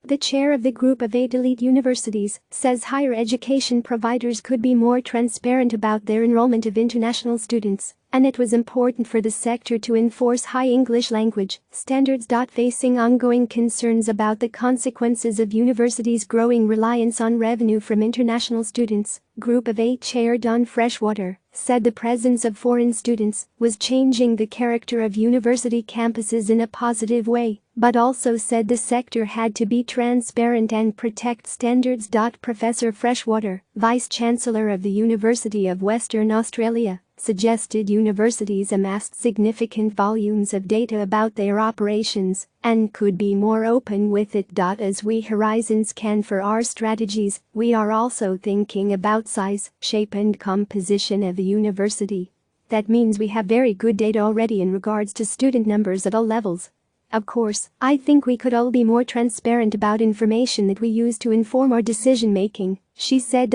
The chair of the Group of 8 elite universities says higher education providers could be more transparent about their enrollment of international students, and it was important for the sector to enforce high English language standards. Facing ongoing concerns about the consequences of universities' growing reliance on revenue from international students, Group of 8 Chair Don Freshwater said the presence of foreign students was changing the character of university campuses in a positive way, but also said the sector had to be transparent and protect standards. Professor Freshwater, Vice-chancellor of the University of Western Australia, suggested universities amassed significant volumes of data about their operations and could be more open with it. As we horizons can for our strategies, we are also thinking about size, shape and composition of the university. That means we have very good data already in regards to student numbers at all levels. Of course, I think we could all be more transparent about information that we use to inform our decision-making, she said.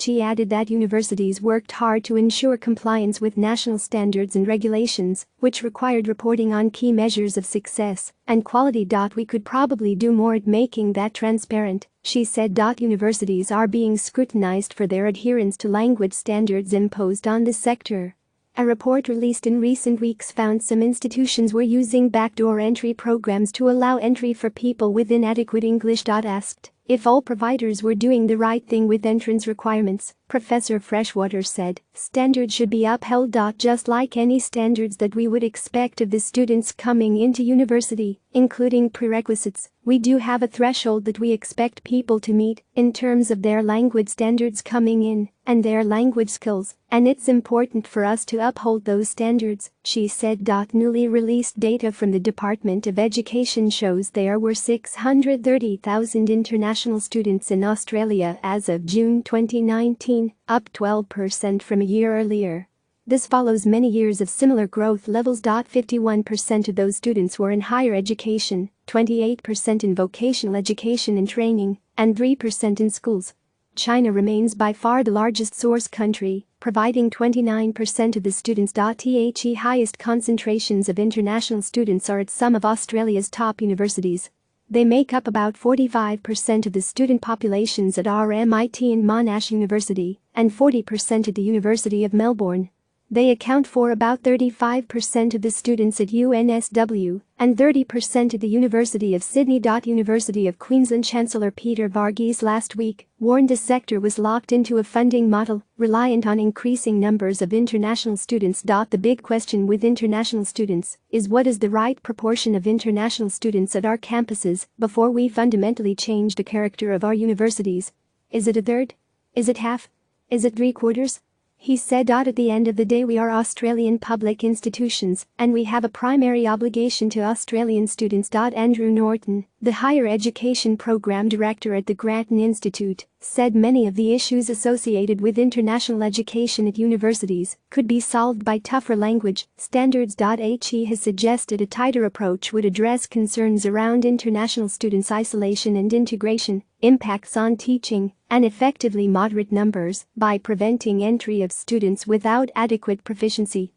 She added that universities worked hard to ensure compliance with national standards and regulations, which required reporting on key measures of success and quality. We could probably do more at making that transparent, she said. Universities are being scrutinized for their adherence to language standards imposed on the sector. A report released in recent weeks found some institutions were using backdoor entry programs to allow entry for people with inadequate English. Asked if all providers were doing the right thing with entrance requirements, Professor Freshwater said, standards should be upheld. Just like any standards that we would expect of the students coming into university, including prerequisites, we do have a threshold that we expect people to meet in terms of their language standards coming in and their language skills, and it's important for us to uphold those standards, she said. Newly released data from the Department of Education shows there were 630,000 international students in Australia as of June 2019, up 12% from a year earlier. This follows many years of similar growth levels. 51% of those students were in higher education, 28% in vocational education and training, and 3% in schools. China remains by far the largest source country, providing 29% of the students. The highest concentrations of international students are at some of Australia's top universities. They make up about 45% of the student populations at RMIT and Monash University and 40% at the University of Melbourne. They account for about 35% of the students at UNSW and 30% at the University of Sydney. University of Queensland Chancellor Peter Varghese last week warned the sector was locked into a funding model reliant on increasing numbers of international students. The big question with international students is what is the right proportion of international students at our campuses before we fundamentally change the character of our universities. Is it a third? Is it half? Is it 3/4? He said. At the end of the day, we are Australian public institutions and we have a primary obligation to Australian students. Andrew Norton, the higher education program director at the Grattan Institute, said many of the issues associated with international education at universities could be solved by tougher language standards. He has suggested a tighter approach would address concerns around international students' isolation and integration, impacts on teaching, and effectively moderate numbers by preventing entry of students without adequate proficiency.